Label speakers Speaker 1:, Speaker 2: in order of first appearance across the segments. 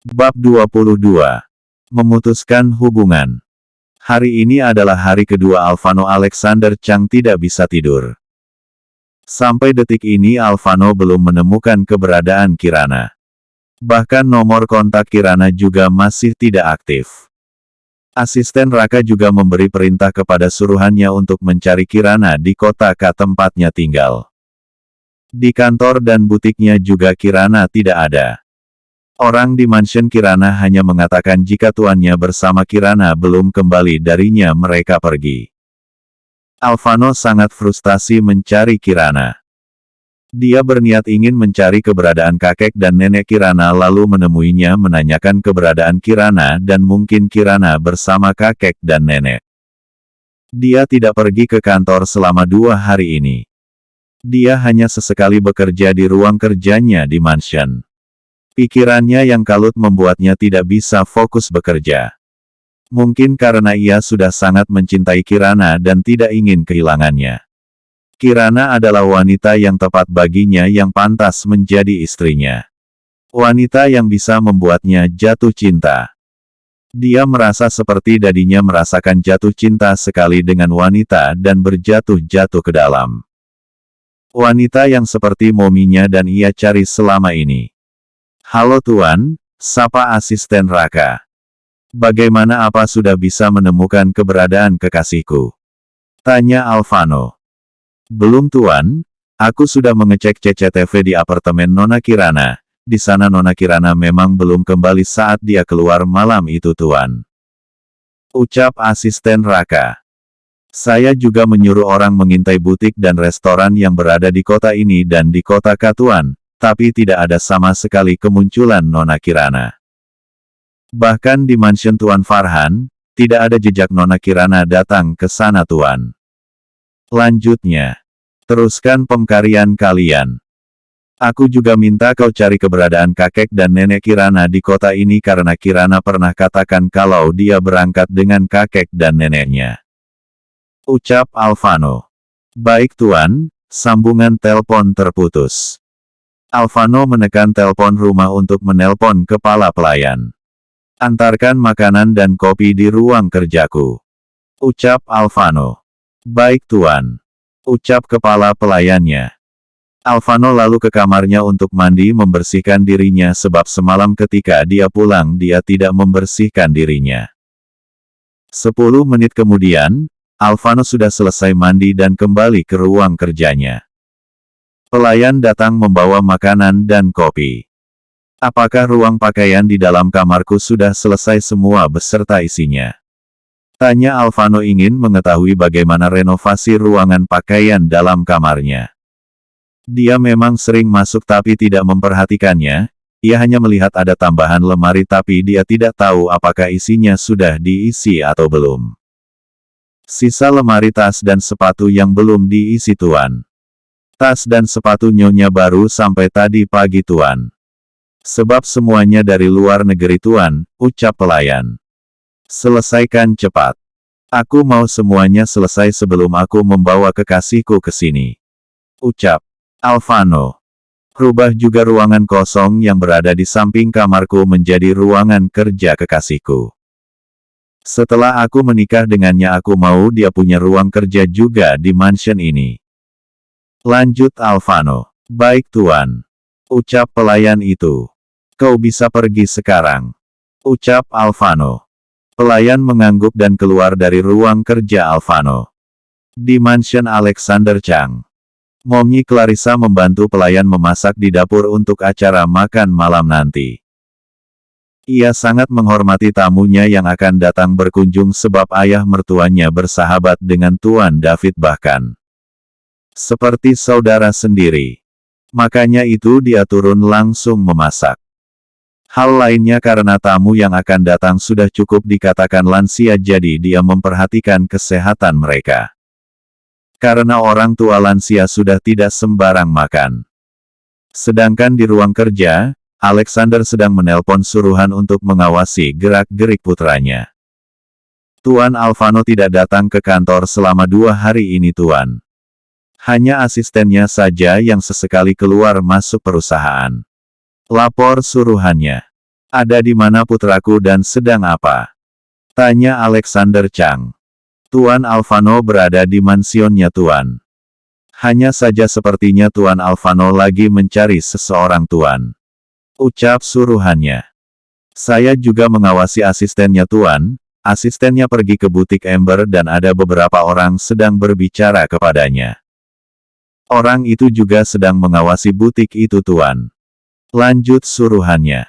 Speaker 1: Bab 22. Memutuskan hubungan. Hari ini adalah hari kedua Alvano Alexander Chang tidak bisa tidur. Sampai detik ini Alvano belum menemukan keberadaan Kirana. Bahkan nomor kontak Kirana juga masih tidak aktif. Asisten Raka juga memberi perintah kepada suruhannya untuk mencari Kirana di kota K tempatnya tinggal. Di kantor dan butiknya juga Kirana tidak ada. Orang di mansion Kirana hanya mengatakan jika tuannya bersama Kirana belum kembali darinya mereka pergi. Alvano sangat frustasi mencari Kirana. Dia berniat ingin mencari keberadaan kakek dan nenek Kirana lalu menemuinya menanyakan keberadaan Kirana dan mungkin Kirana bersama kakek dan nenek. Dia tidak pergi ke kantor selama 2 hari ini. Dia hanya sesekali bekerja di ruang kerjanya di mansion. Pikirannya yang kalut membuatnya tidak bisa fokus bekerja. Mungkin karena ia sudah sangat mencintai Kirana dan tidak ingin kehilangannya. Kirana adalah wanita yang tepat baginya yang pantas menjadi istrinya. Wanita yang bisa membuatnya jatuh cinta. Dia merasa seperti dadinya merasakan jatuh cinta sekali dengan wanita dan berjatuh-jatuh ke dalam. Wanita yang seperti mominya dan ia cari selama ini. Halo Tuan, sapa asisten Raka. Bagaimana apa sudah bisa menemukan keberadaan kekasihku? Tanya Alvano. Belum Tuan, aku sudah mengecek CCTV di apartemen Nona Kirana. Di sana Nona Kirana memang belum kembali saat dia keluar malam itu Tuan. Ucap asisten Raka. Saya juga menyuruh orang mengintai butik dan restoran yang berada di kota ini dan di kota K Tuan. Tapi tidak ada sama sekali kemunculan Nona Kirana. Bahkan di mansion Tuan Farhan, tidak ada jejak Nona Kirana datang ke sana Tuan. Lanjutnya, teruskan pencarian kalian. Aku juga minta kau cari keberadaan kakek dan nenek Kirana di kota ini karena Kirana pernah katakan kalau dia berangkat dengan kakek dan neneknya. Ucap Alvano. Baik Tuan, sambungan telepon terputus. Alvano menekan telepon rumah untuk menelpon kepala pelayan. Antarkan makanan dan kopi di ruang kerjaku. Ucap Alvano. Baik Tuan. Ucap kepala pelayannya. Alvano lalu ke kamarnya untuk mandi membersihkan dirinya sebab semalam ketika dia pulang dia tidak membersihkan dirinya. 10 menit kemudian, Alvano sudah selesai mandi dan kembali ke ruang kerjanya. Pelayan datang membawa makanan dan kopi. Apakah ruang pakaian di dalam kamarku sudah selesai semua beserta isinya? Tanya Alvano ingin mengetahui bagaimana renovasi ruangan pakaian dalam kamarnya. Dia memang sering masuk tapi tidak memperhatikannya, ia hanya melihat ada tambahan lemari tapi dia tidak tahu apakah isinya sudah diisi atau belum. Sisa lemari tas dan sepatu yang belum diisi Tuan. Tas dan sepatu nyonya baru sampai tadi pagi Tuan. Sebab semuanya dari luar negeri Tuan, ucap pelayan. Selesaikan cepat. Aku mau semuanya selesai sebelum aku membawa kekasihku ke sini. Ucap Alvano. Rubah juga ruangan kosong yang berada di samping kamarku menjadi ruangan kerja kekasihku. Setelah aku menikah dengannya aku mau dia punya ruang kerja juga di mansion ini. Lanjut Alvano. Baik Tuan. Ucap pelayan itu. Kau bisa pergi sekarang. Ucap Alvano. Pelayan mengangguk dan keluar dari ruang kerja Alvano. Di mansion Alexander Chang. Mommy Clarissa membantu pelayan memasak di dapur untuk acara makan malam nanti. Ia sangat menghormati tamunya yang akan datang berkunjung sebab ayah mertuanya bersahabat dengan Tuan David bahkan. Seperti saudara sendiri. Makanya itu dia turun langsung memasak. Hal lainnya karena tamu yang akan datang sudah cukup dikatakan lansia jadi dia memperhatikan kesehatan mereka. Karena orang tua lansia sudah tidak sembarang makan. Sedangkan di ruang kerja, Alexander sedang menelpon suruhan untuk mengawasi gerak-gerik putranya. Tuan Alvano tidak datang ke kantor selama 2 hari ini Tuan. Hanya asistennya saja yang sesekali keluar masuk perusahaan. Lapor suruhannya. Ada di mana putraku dan sedang apa? Tanya Alexander Chang. Tuan Alfano berada di mansionnya Tuan. Hanya saja sepertinya Tuan Alfano lagi mencari seseorang Tuan. Ucap suruhannya. Saya juga mengawasi asistennya Tuan. Asistennya pergi ke butik Ember dan ada beberapa orang sedang berbicara kepadanya. Orang itu juga sedang mengawasi butik itu Tuan. Lanjut suruhannya.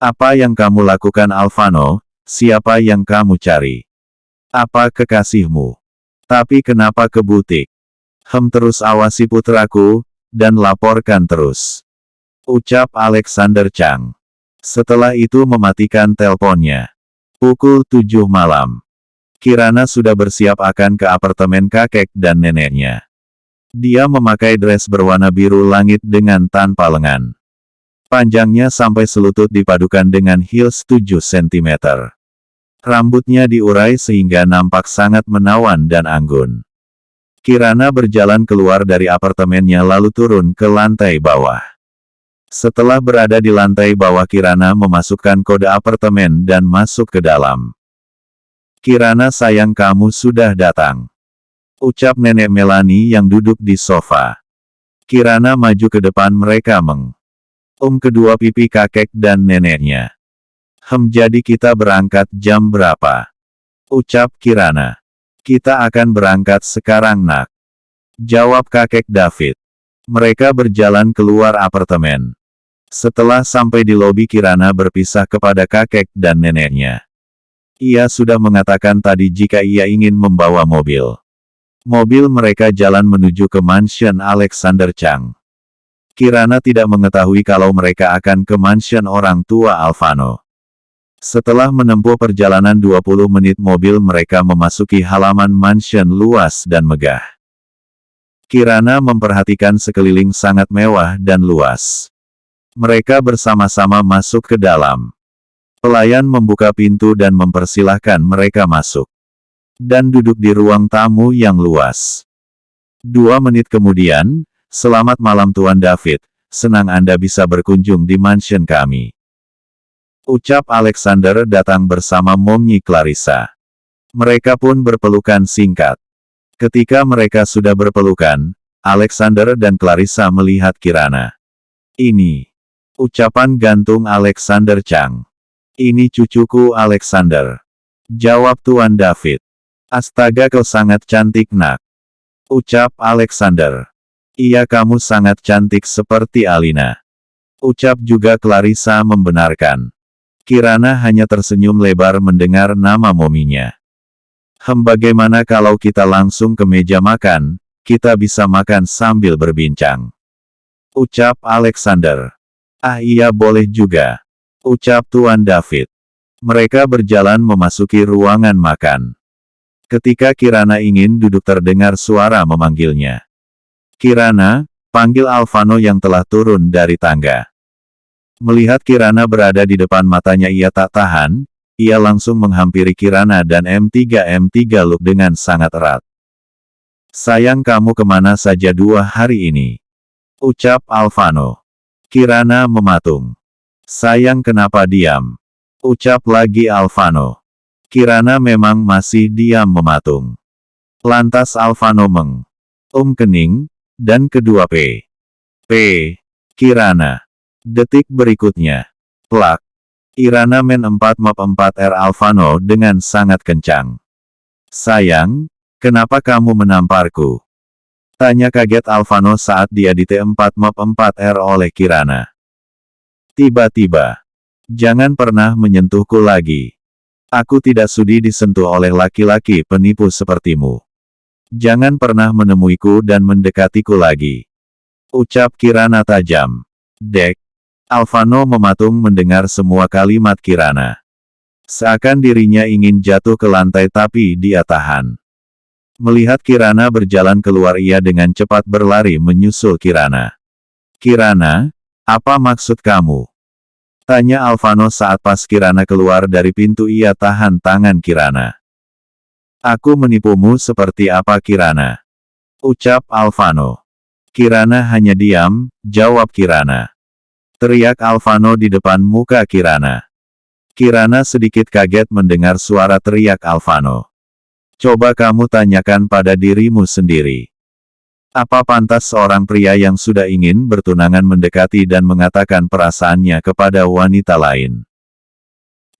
Speaker 1: Apa yang kamu lakukan Alfano? Siapa yang kamu cari? Apa kekasihmu? Tapi kenapa ke butik? Terus awasi putraku, dan laporkan terus. Ucap Alexander Chang. Setelah itu mematikan teleponnya. Pukul 7 malam. Kirana sudah bersiap akan ke apartemen kakek dan neneknya. Dia memakai dress berwarna biru langit dengan tanpa lengan. Panjangnya sampai selutut dipadukan dengan heels 7 cm. Rambutnya diurai sehingga nampak sangat menawan dan anggun. Kirana berjalan keluar dari apartemennya lalu turun ke lantai bawah. Setelah berada di lantai bawah Kirana memasukkan kode apartemen dan masuk ke dalam. Kirana sayang kamu sudah datang. Ucap nenek Melanie yang duduk di sofa. Kirana maju ke depan mereka kedua pipi kakek dan neneknya. Jadi kita berangkat jam berapa? Ucap Kirana. Kita akan berangkat sekarang nak. Jawab kakek David. Mereka berjalan keluar apartemen. Setelah sampai di lobi Kirana berpisah kepada kakek dan neneknya. Ia sudah mengatakan tadi jika ia ingin membawa mobil. Mobil mereka jalan menuju ke mansion Alexander Chang. Kirana tidak mengetahui kalau mereka akan ke mansion orang tua Alfano. Setelah menempuh perjalanan 20 menit mobil mereka memasuki halaman mansion luas dan megah. Kirana memperhatikan sekeliling sangat mewah dan luas. Mereka bersama-sama masuk ke dalam. Pelayan membuka pintu dan mempersilahkan mereka masuk. Dan duduk di ruang tamu yang luas. 2 menit kemudian, selamat malam Tuan David, senang Anda bisa berkunjung di mansion kami. Ucap Alexander datang bersama momnya Clarissa. Mereka pun berpelukan singkat. Ketika mereka sudah berpelukan, Alexander dan Clarissa melihat Kirana. Ini. Ucapan gantung Alexander Chang. Ini cucuku Alexander. Jawab Tuan David. Astaga kau sangat cantik nak. Ucap Alexander. Iya kamu sangat cantik seperti Alina. Ucap juga Clarissa membenarkan. Kirana hanya tersenyum lebar mendengar nama mominya. Bagaimana kalau kita langsung ke meja makan, kita bisa makan sambil berbincang. Ucap Alexander. Ah iya boleh juga. Ucap Tuan David. Mereka berjalan memasuki ruangan makan. Ketika Kirana ingin duduk terdengar suara memanggilnya. Kirana, panggil Alfano yang telah turun dari tangga. Melihat Kirana berada di depan matanya ia tak tahan, ia langsung menghampiri Kirana dan M3 Look dengan sangat erat. Sayang kamu kemana saja 2 hari ini? Ucap Alfano. Kirana mematung. Sayang kenapa diam? Ucap lagi Alfano. Kirana memang masih diam mematung. Lantas Alfano kening, dan kedua P. Kirana. Detik berikutnya. Plak. Kirana men 4 Alfano dengan sangat kencang. Sayang, kenapa kamu menamparku? Tanya kaget Alfano saat dia di T4 oleh Kirana. Tiba-tiba. Jangan pernah menyentuhku lagi. Aku tidak sudi disentuh oleh laki-laki penipu sepertimu. Jangan pernah menemuiku dan mendekatiku lagi. Ucap Kirana tajam. Dek. Alfano mematung mendengar semua kalimat Kirana. Seakan dirinya ingin jatuh ke lantai tapi dia tahan. Melihat Kirana berjalan keluar ia dengan cepat berlari menyusul Kirana. Kirana, apa maksud kamu? Tanya Alfano saat pas Kirana keluar dari pintu ia tahan tangan Kirana. Aku menipumu seperti apa Kirana? Ucap Alfano. Kirana hanya diam, jawab Kirana. Teriak Alfano di depan muka Kirana. Kirana sedikit kaget mendengar suara teriak Alvano. Coba kamu tanyakan pada dirimu sendiri. Apa pantas seorang pria yang sudah ingin bertunangan mendekati dan mengatakan perasaannya kepada wanita lain?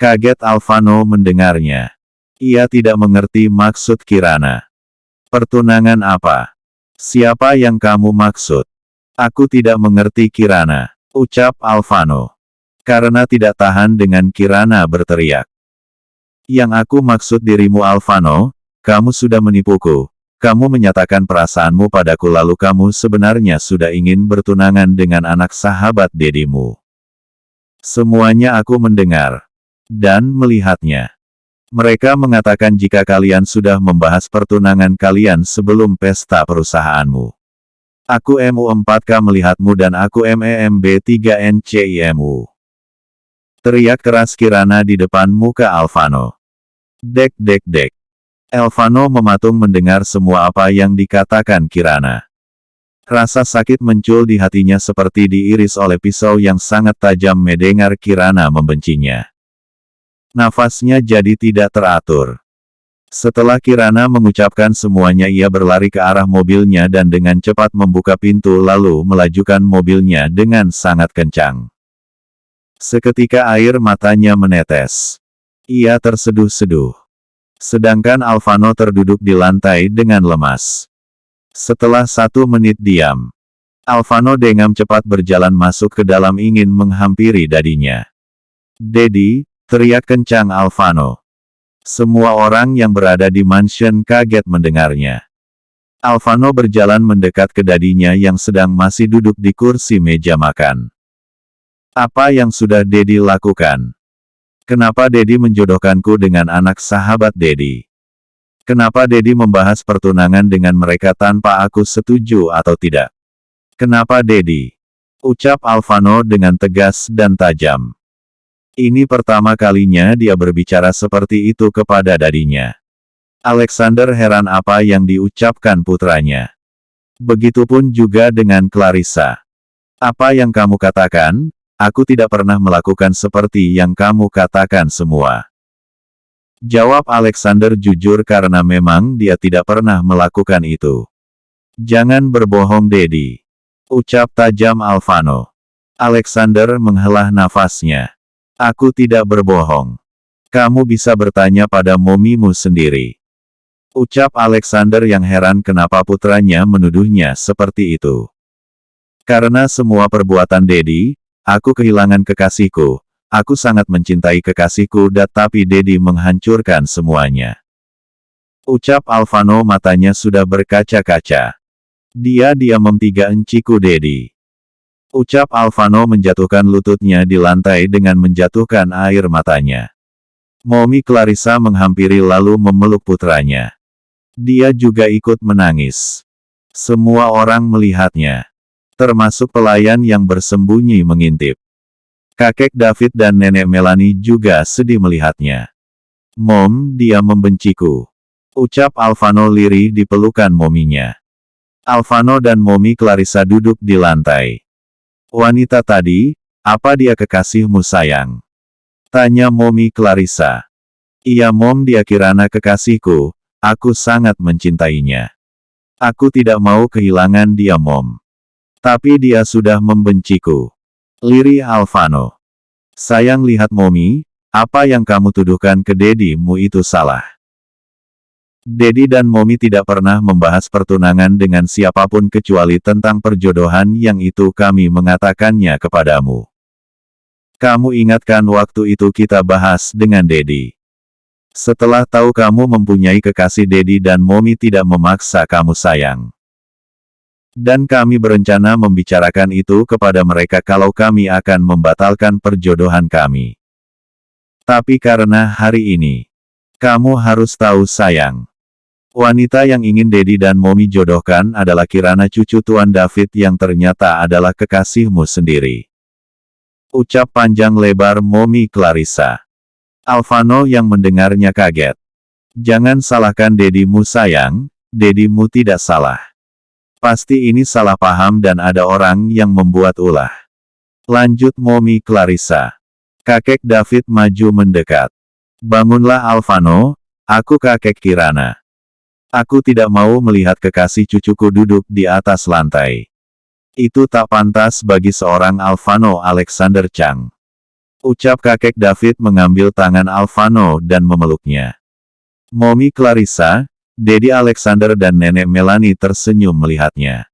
Speaker 1: Kaget Alvano mendengarnya. Ia tidak mengerti maksud Kirana. Pertunangan apa? Siapa yang kamu maksud? Aku tidak mengerti Kirana, ucap Alvano. Karena tidak tahan dengan Kirana berteriak. Yang aku maksud dirimu Alvano, kamu sudah menipuku. Kamu menyatakan perasaanmu padaku lalu kamu sebenarnya sudah ingin bertunangan dengan anak sahabat dedimu. Semuanya aku mendengar. Dan melihatnya. Mereka mengatakan jika kalian sudah membahas pertunangan kalian sebelum pesta perusahaanmu. Aku MU4K melihatmu dan aku MEMB3NCIMU. Teriak keras Kirana di depan muka Alvano. Dek dek dek. Alvano mematung mendengar semua apa yang dikatakan Kirana. Rasa sakit muncul di hatinya seperti diiris oleh pisau yang sangat tajam mendengar Kirana membencinya. Nafasnya jadi tidak teratur. Setelah Kirana mengucapkan semuanya ia berlari ke arah mobilnya dan dengan cepat membuka pintu lalu melajukan mobilnya dengan sangat kencang. Seketika air matanya menetes. Ia terseduh-seduh. Sedangkan Alvano terduduk di lantai dengan lemas. Setelah 1 menit diam, Alvano dengan cepat berjalan masuk ke dalam ingin menghampiri dadinya. Dedi, teriak kencang Alvano. Semua orang yang berada di mansion kaget mendengarnya. Alvano berjalan mendekat ke dadinya yang sedang masih duduk di kursi meja makan. Apa yang sudah Dedi lakukan? Kenapa Dedi menjodohkanku dengan anak sahabat Dedi? Kenapa Dedi membahas pertunangan dengan mereka tanpa aku setuju atau tidak? Kenapa Dedi? Ucap Alvano dengan tegas dan tajam. Ini pertama kalinya dia berbicara seperti itu kepada dadinya. Alexander heran apa yang diucapkan putranya. Begitupun juga dengan Clarissa. Apa yang kamu katakan? Aku tidak pernah melakukan seperti yang kamu katakan semua. Jawab Alexander jujur karena memang dia tidak pernah melakukan itu. Jangan berbohong Dedi. Ucap tajam Alvano. Alexander menghela nafasnya. Aku tidak berbohong. Kamu bisa bertanya pada momimu sendiri. Ucap Alexander yang heran kenapa putranya menuduhnya seperti itu. Karena semua perbuatan Dedi, aku kehilangan kekasihku. Aku sangat mencintai kekasihku tapi Dedi menghancurkan semuanya. Ucap Alvano matanya sudah berkaca-kaca. Dia memtiga-enciku Dedi. Ucap Alvano menjatuhkan lututnya di lantai dengan menjatuhkan air matanya. Momi Clarissa menghampiri lalu memeluk putranya. Dia juga ikut menangis. Semua orang melihatnya. Termasuk pelayan yang bersembunyi mengintip. Kakek David dan nenek Melanie juga sedih melihatnya. Mom, dia membenciku. Ucap Alvano lirih di pelukan mominya. Alvano dan Momi Clarissa duduk di lantai. Wanita tadi, apa dia kekasihmu sayang? Tanya Momi Clarissa. Iya Mom, dia Kirana kekasihku, aku sangat mencintainya. Aku tidak mau kehilangan dia Mom. Tapi dia sudah membenciku. Lirih Alvano. Sayang lihat Momi, apa yang kamu tuduhkan ke Dedimu itu salah. Dedi dan Momi tidak pernah membahas pertunangan dengan siapapun kecuali tentang perjodohan yang itu kami mengatakannya kepadamu. Kamu ingatkan waktu itu kita bahas dengan Dedi. Setelah tahu kamu mempunyai kekasih Dedi dan Momi tidak memaksa kamu sayang. Dan kami berencana membicarakan itu kepada mereka kalau kami akan membatalkan perjodohan kami. Tapi karena hari ini, kamu harus tahu sayang. Wanita yang ingin Dedi dan Momi jodohkan adalah Kirana cucu Tuan David yang ternyata adalah kekasihmu sendiri. Ucap panjang lebar Momi Clarissa. Alvano yang mendengarnya kaget. Jangan salahkan Dedimu sayang, Dedimu tidak salah. Pasti ini salah paham dan ada orang yang membuat ulah. Lanjut Momi Clarissa. Kakek David maju mendekat. Bangunlah Alvano, aku kakek Kirana. Aku tidak mau melihat kekasih cucuku duduk di atas lantai. Itu tak pantas bagi seorang Alvano Alexander Chang. Ucap kakek David mengambil tangan Alvano dan memeluknya. Momi Clarissa, Dedi Alexander dan Nenek Melanie tersenyum melihatnya.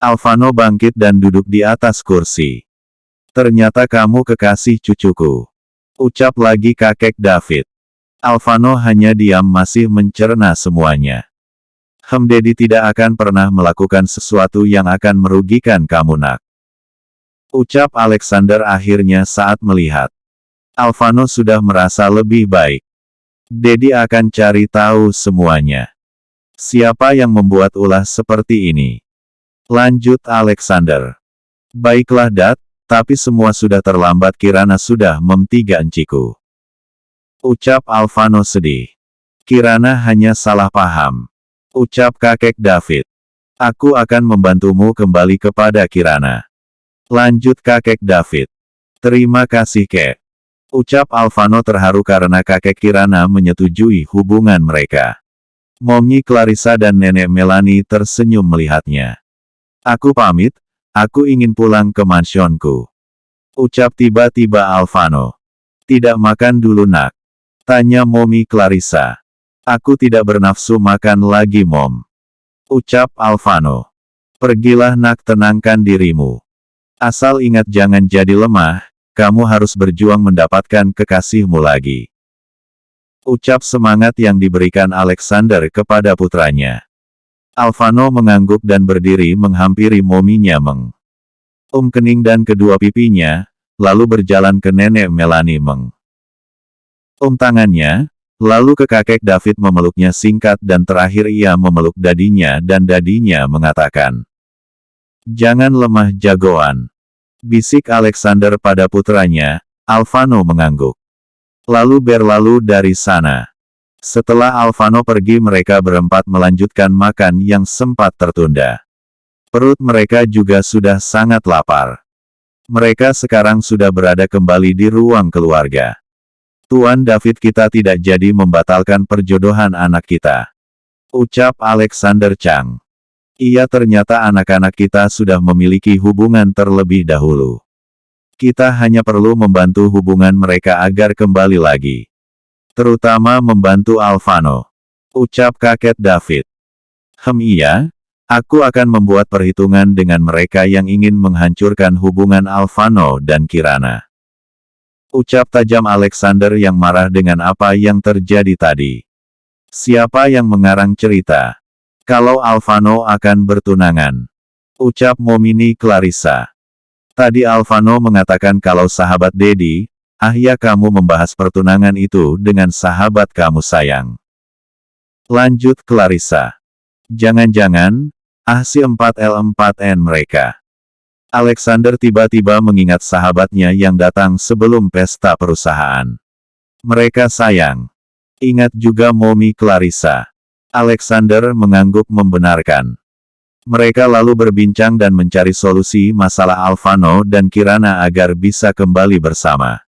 Speaker 1: Alvano bangkit dan duduk di atas kursi. Ternyata kamu kekasih cucuku. Ucap lagi kakek David. Alvano hanya diam masih mencerna semuanya. Dedi tidak akan pernah melakukan sesuatu yang akan merugikan kamu nak. Ucap Alexander akhirnya saat melihat. Alvano sudah merasa lebih baik. Dedi akan cari tahu semuanya. Siapa yang membuat ulah seperti ini? Lanjut Alexander. Baiklah Dad, tapi semua sudah terlambat. Kirana sudah memtiga enciku. Ucap Alvano sedih. Kirana hanya salah paham. Ucap kakek David. Aku akan membantumu kembali kepada Kirana. Lanjut kakek David. Terima kasih kek. Ucap Alvano terharu karena kakek Kirana menyetujui hubungan mereka. Mommy Clarissa dan Nenek Melanie tersenyum melihatnya. Aku pamit, aku ingin pulang ke mansionku. Ucap tiba-tiba Alvano. Tidak makan dulu nak? Tanya Mommy Clarissa. Aku tidak bernafsu makan lagi Mom. Ucap Alvano. Pergilah nak, tenangkan dirimu. Asal ingat jangan jadi lemah, kamu harus berjuang mendapatkan kekasihmu lagi. Ucap semangat yang diberikan Alexander kepada putranya. Alvano mengangguk dan berdiri menghampiri mominya kening dan kedua pipinya, lalu berjalan ke Nenek Melanie tangannya, lalu ke kakek David memeluknya singkat dan terakhir ia memeluk dadinya dan dadinya mengatakan. Jangan lemah jagoan. Bisik Alexander pada putranya, Alvano mengangguk. Lalu berlalu dari sana. Setelah Alvano pergi mereka berempat melanjutkan makan yang sempat tertunda. Perut mereka juga sudah sangat lapar. Mereka sekarang sudah berada kembali di ruang keluarga. Tuan David, kita tidak jadi membatalkan perjodohan anak kita. Ucap Alexander Chang. Iya, ternyata anak-anak kita sudah memiliki hubungan terlebih dahulu. Kita hanya perlu membantu hubungan mereka agar kembali lagi. Terutama membantu Alvano. Ucap kakek David. Iya, aku akan membuat perhitungan dengan mereka yang ingin menghancurkan hubungan Alvano dan Kirana. Ucap tajam Alexander yang marah dengan apa yang terjadi tadi. Siapa yang mengarang cerita? Kalau Alvano akan bertunangan. Ucap Mommy Clarissa. Tadi Alvano mengatakan kalau sahabat Dedi, ya kamu membahas pertunangan itu dengan sahabat kamu sayang. Lanjut Clarissa. Jangan-jangan, si 4L4N mereka. Alexander tiba-tiba mengingat sahabatnya yang datang sebelum pesta perusahaan. Mereka sayang. Ingat juga Mommy Clarissa. Alexander mengangguk membenarkan. Mereka lalu berbincang dan mencari solusi masalah Alvano dan Kirana agar bisa kembali bersama.